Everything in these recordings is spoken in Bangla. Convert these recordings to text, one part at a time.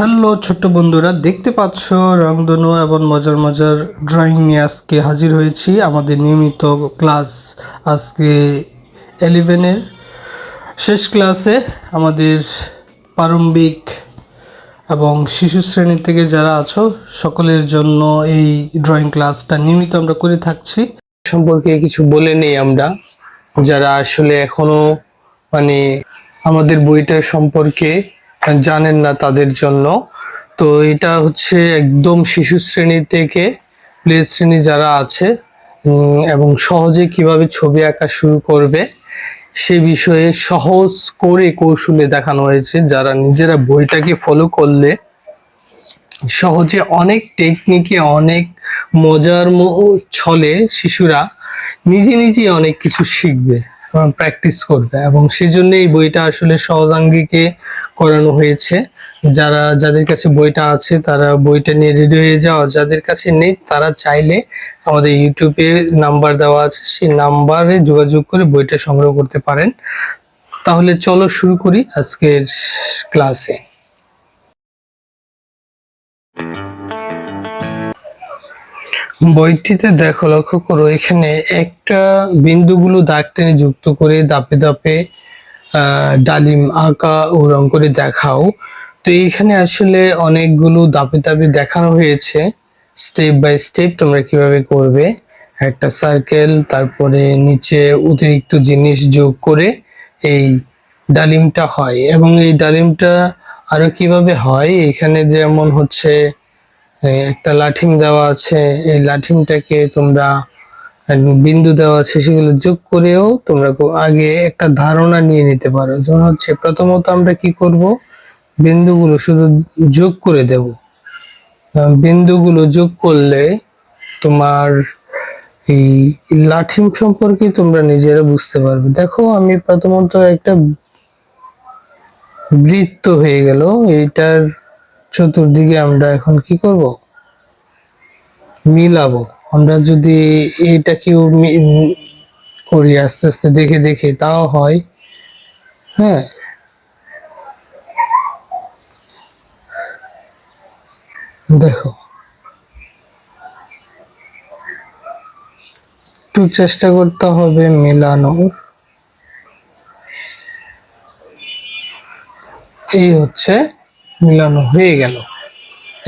হ্যালো ছোট্ট বন্ধুরা, দেখতে পাচ্ছ রংধনু এবং মজার মজার ড্রয়িং নিয়ে আজকে হাজির হয়েছি আমাদের নিয়মিত ক্লাস। আজকে 11-এর শেষ ক্লাসে আমাদের প্রারম্ভিক এবং শিশু শ্রেণী থেকে যারা আছো সকলের জন্য এই ড্রয়িং ক্লাসটা নিয়মিত আমরা করে থাকছি। সম্পর্কে কিছু বলে নেই আমরা, যারা আসলে এখনো আমাদের বইটা সম্পর্কে জানেন না তাদের জন্য। তো এটা হচ্ছে একদম শিশু শ্রেণী থেকে প্লে শ্রেণী যারা আছে এবং সহজে কিভাবে ছবি আঁকা শুরু করবে সে বিষয়ে সহজ করে কৌশলে দেখানো হয়েছে। যারা নিজেরা বইটাকে ফলো করলে সহজে অনেক টেকনিকে অনেক মজার ছলে শিশুরা নিজে নিজে অনেক কিছু শিখবে এবং প্র্যাকটিস করবে, এবং সেজন্য এই বইটা আসলে সহজাঙ্গিকে করানো হয়েছে। যাদের কাছে বইটা আছে তারা বইটা নিয়ে রেডি হয়ে যাও, যাদের কাছে নেই তারা চাইলে আমাদের ইউটিউবে নাম্বার দেওয়া আছে, সেই নাম্বারে যোগাযোগ করে বইটা সংগ্রহ করতে পারেন। তাহলে চলো শুরু করি আজকের ক্লাসে। বইটিতে দেখো, লক্ষ্য করো, এখানে একটা বিন্দুগুলো দাগ টেনে যুক্ত করে ধাপে ধাপে ডালিম আঁকা ও রং করে দেখাও। তো এইখানে আসলে অনেকগুলো ধাপে ধাপে দেখানো হয়েছে, স্টেপ বাই স্টেপ তোমরা কিভাবে করবে। একটা সার্কেল, তারপরে নিচে অতিরিক্ত জিনিস যোগ করে এই ডালিমটা হয়। এবং এই ডালিমটা আরো কিভাবে হয়, এখানে যেমন হচ্ছে একটা লাঠিম দেওয়া আছে, এই লাঠিমটাকে তোমরা বিন্দু দেওয়া আছে সেগুলো যোগ করেও তোমরা আগে একটা ধারণা নিয়ে নিতে পারো। যেমন হচ্ছে প্রথমত আমরা কি করব, বিন্দুগুলো শুধু যোগ করে দেব। বিন্দুগুলো যোগ করলে তোমার এই লাঠিম সম্পর্কে তোমরা নিজেরা বুঝতে পারবে। দেখো, আমি প্রথমত একটা বৃত্ত হয়ে গেল, এইটার চতুর্দিকে আমরা এখন কি করব, মিলাবো। আমরা যদি এটাকেও করি আস্তে আস্তে দেখে দেখে তাও হয়। হ্যাঁ, দেখো, একটু চেষ্টা করতে হবে মেলানোর। এই হচ্ছে মিলানো হয়ে গেল।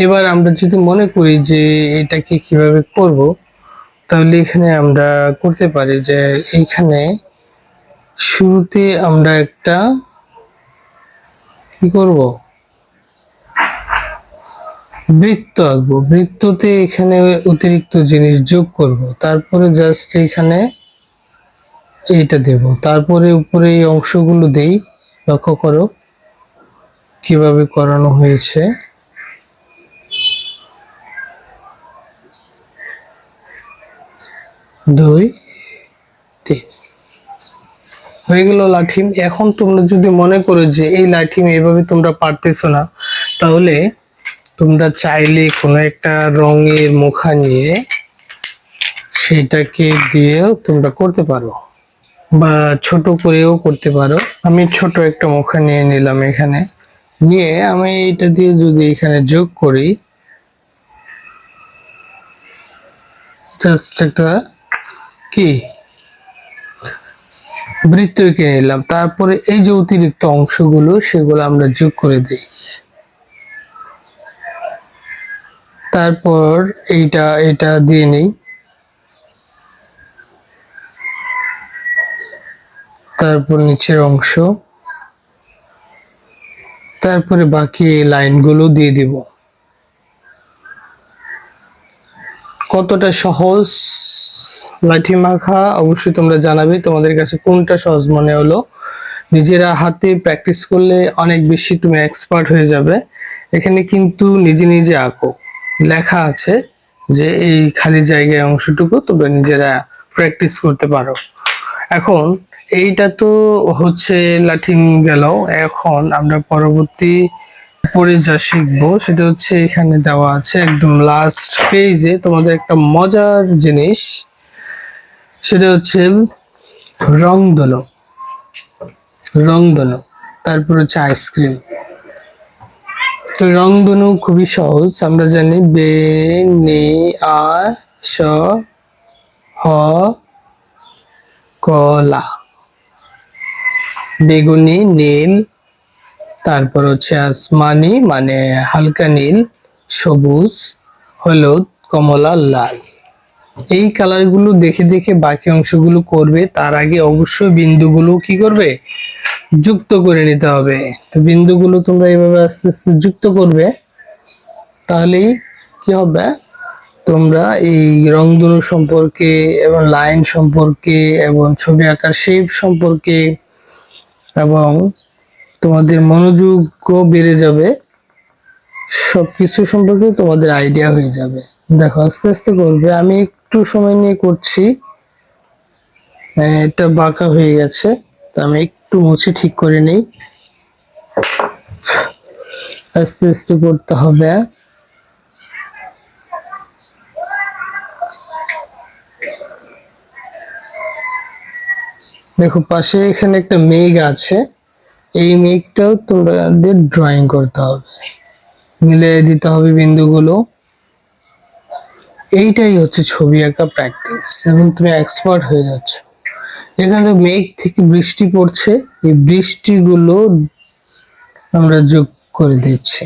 এবার আমরা যদি মনে করি যে এটাকে কিভাবে করব, তাহলে এখানে আমরা করতে পারি যে এইখানে শুরুতে আমরা একটা কি করব, বৃত্ত আঁকবো। বৃত্ততে এখানে অতিরিক্ত জিনিস যোগ করব, তারপরে জাস্ট এখানে এইটা দেব, তারপরে উপরে এই অংশগুলো দেই। লক্ষ্য করো কিভাবে করানো হয়েছে। 2 3 হয়ে গেল লাঠিম। এখন তোমরা যদি মনে করো যে এই লাঠিম এইভাবে তোমরা পারতেছো না, তাহলে তোমরা চাইলে কোনো একটা রঙের মুখা নিয়ে সেটাকে দিয়েও তোমরা করতে পারো, বা ছোট করেও করতে পারো। আমি ছোট একটা মুখা নিয়ে নিলাম, এখানে নিয়ে আমি এটা দিয়ে যদি এখানে যোগ করি, জাস্ট একটা কি বৃত্ত এঁকে নিলাম। তারপরে এই যে অতিরিক্ত অংশগুলো সেগুলো আমরা যোগ করে দিই। তারপর এটা দিয়ে নেই, তারপর নিচের অংশ, তারপরে বাকি লাইনগুলো দিয়ে দিব। কতটা সহজ লাঠি মাখা অবশ্যই তোমরা জানাবে তোমাদের কাছে কোনটা সহজ মনে হলো। নিজেরা হাতে প্র্যাকটিস করলে অনেক বেশি তুমি এক্সপার্ট হয়ে যাবে। এখানে কিন্তু নিজে নিজে আঁকো, লেখা আছে যে এই খালি জায়গায় অংশটুকু তোমরা নিজেরা প্র্যাকটিস করতে পারো। এখন এইটা তো হচ্ছে লাঠিম গেল। এখন আমরা পরবর্তী পরে যা শিখবো সেটা হচ্ছে এখানে দেওয়া আছে একদম লাস্ট পেজে তোমাদের একটা মজার জিনিস, সেটা হচ্ছে রংধনু। রংধনু, তারপর হচ্ছে আইসক্রিম। তো রংধনু খুবই সহজ, আমরা জানি বে, নি, আ, স, হ, ক, লা। বেগুনি, নীল, তারপর হচ্ছে আসমানি মানে হালকা নীল, সবুজ, হলুদ, কমলা, লাল। এই কালারগুলো দেখে দেখে বাকি অংশগুলো করবে, তার আগে অবশ্যই বিন্দুগুলো কি করবে, যুক্ত করে নিতে হবে। তো বিন্দুগুলো তোমরা এইভাবে আস্তে আস্তে যুক্ত করবে, তাহলেই কি হবে, তোমরা এই রংধনু সম্পর্কে এবং লাইন সম্পর্কে এবং ছবি আঁকার শেপ সম্পর্কে এবং তোমাদের মনোযোগও বেড়ে যাবে, সবকিছু সম্পর্কে তোমাদের আইডিয়া হয়ে যাবে। দেখো আস্তে আস্তে করবে, আমি একটু সময় নিয়ে করছি। এটা বাঁকা হয়ে গেছে, তো আমি একটু মুছে ঠিক করে নেই। আস্তে আস্তে করতে হবে। দেখো পাশে এখানে একটা মেঘ আছে, এই মেঘটাও তোমাদের ড্রয়িং করতে হবে, মিলিয়ে দিতে হবে বিন্দুগুলো। এইটাই হচ্ছে ছবি আঁকা প্র্যাকটিস, এবং তুমি এক্সপার্ট হয়ে যাচ্ছ। এখানে মেঘ থেকে বৃষ্টি পড়ছে, এই বৃষ্টিগুলো আমরা যোগ করে দিচ্ছি,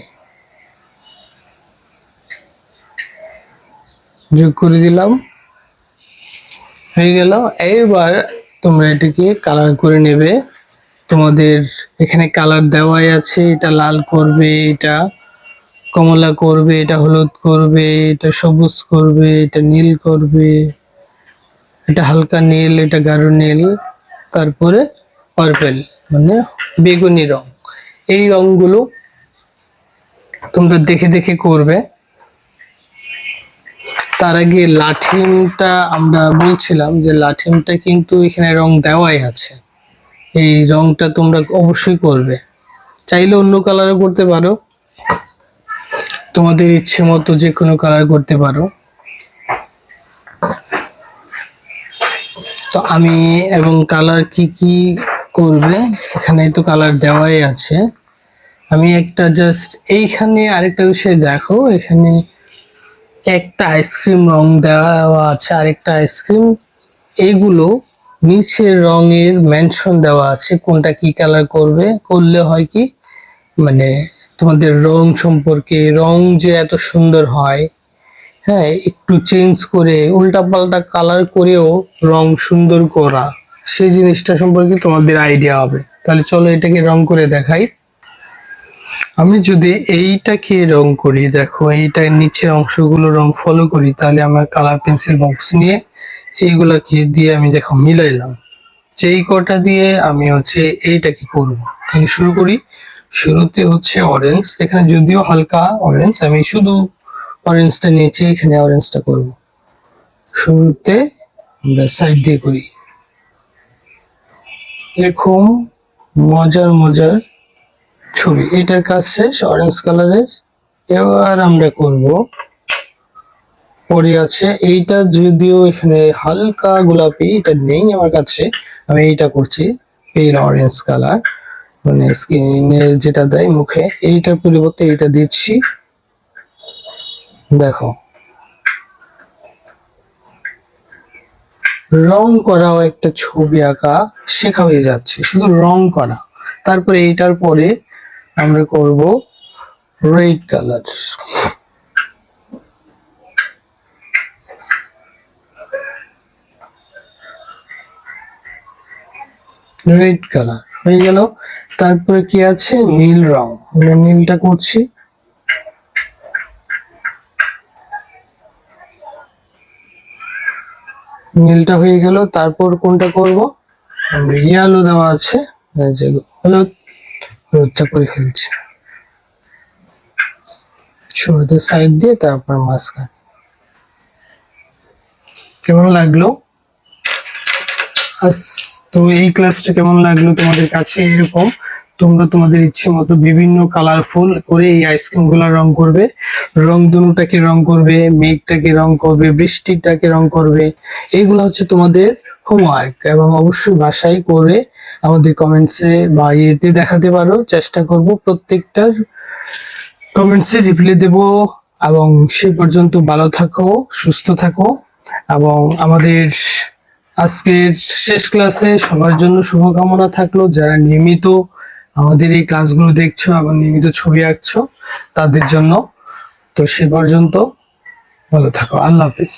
যোগ করে দিলাম, হয়ে গেল। এইবার তোমরা এটাকে কালার করে নেবে। তোমাদের এখানে কালার দেওয়াই আছে, এটা লাল করবে, এটা কমলা করবে, এটা হলুদ করবে, এটা সবুজ করবে, এটা নীল করবে, এটা হালকা নীল, এটা গাঢ় নীল, তারপরে পার্পেল মানে বেগুনি রং। এই রংগুলো তোমরা দেখে দেখে করবে। তার আগে লাঠিমটা আমরা বলছিলাম যে লাঠিমটা কিন্তু এখানে রং দেওয়াই আছে, এই রংটা তোমরা অবশ্যই করবে। চাইলে অন্য কালারও করতে পারো, তোমাদের ইচ্ছে মতো যে কোনো কালার করতে পারো। তো আমি এবং কালার কি কি করবে এখানে তো কালার দেওয়াই আছে। আমি একটা জাস্ট এইখানে আরেকটা বিষয় দেখো, এখানে একটা আইসক্রিম রং দেওয়া আছে, আরেকটা আইসক্রিম, এইগুলো নিচের রঙের মেনশন দেওয়া আছে কোনটা কি কালার করবে, করলে হয় কি মানে তোমাদের রং সম্পর্কে, রং যে এত সুন্দর হয়, হ্যাঁ একটু চেঞ্জ করে উল্টাপাল্টা কালার করেও রং সুন্দর করা, সেই জিনিসটা সম্পর্কে তোমাদের আইডিয়া হবে। তাহলে চলো এটাকে রং করে দেখাই। আমি যদি এইটাকে রং করি, দেখো এইটার নিচের অংশগুলো রং ফলো করি, তাহলে আমার কালার পেন্সিল বক্স নিয়ে এইগুলাকে দিয়ে আমি দেখো মিলাইলাম, যে এই কটা দিয়ে আমি হচ্ছে এইটাকে করব। তাহলে শুরু করি। শুরুতে হচ্ছে অরেঞ্জ, এখানে যদিও হালকা অরেঞ্জ, আমি শুধু অরেঞ্জটা নিয়েছি, এখানে অরেঞ্জটা করব। শুরুতে আমরা সাইড দিয়ে করি, এরকম মজার মজার ছবি। এটার কাজ শেষ অরেঞ্জ কালারের। এবার আমরা করব পরে আছে এইটা, যদিও এখানে হালকা গোলাপি, এটা নেই আমার কাছে, আমি এইটা করছি পেল অরেঞ্জ কালার, মানে স্কিনে যেটা দেয় মুখে, এইটার পরিবর্তে এইটা দিচ্ছি। দেখো রং করাও একটা ছবি আঁকা শেখা হয়ে যাচ্ছে, শুধু রং করা। তারপরে এইটার পরে আমরা করব রেড কালার। রেড কালার হয়ে গেল। তারপরে কি আছে, নীল রং, আমরা নীলটা করছি। নীলটা হয়ে গেল, তারপর কোনটা করব, আমরা ইয়ালো দেওয়া আছে, যে হলুদ, হলুদটা করে ফেলছি শুরুতে সাইড দিয়ে, তারপর মাঝখানে। কেমন লাগলো? তো এই ক্লাসটা কেমন লাগলো তোমাদের কাছে? এরকম তোমরা তোমাদের ইচ্ছে মতো বিভিন্ন কালারফুল করে এই আইসক্রিম গুলা রং করবে, রংধনুটাকে রং করবে, মেঘটাকে রং করবে, বৃষ্টিটাকে রং করবে। এইগুলো হচ্ছে তোমাদের হোমওয়ার্ক, এবং অবশ্যই বাসায় করে আমাদের কমেন্টসে বা ইয়েতে দেখাতে পারো। চেষ্টা করব প্রত্যেকটার কমেন্টসে রিপ্লাই দেব। এবং সে পর্যন্ত ভালো থাকো, সুস্থ থাকো। এবং আমাদের আজকের শেষ ক্লাসে সবার জন্য শুভকামনা থাকলো, যারা নিয়মিত আমাদের এই ক্লাসগুলো দেখছো এবং নিয়মিত ছবি আঁকছো তাদের জন্য। তো সে পর্যন্ত ভালো থাকো। আল্লাহ হাফিজ।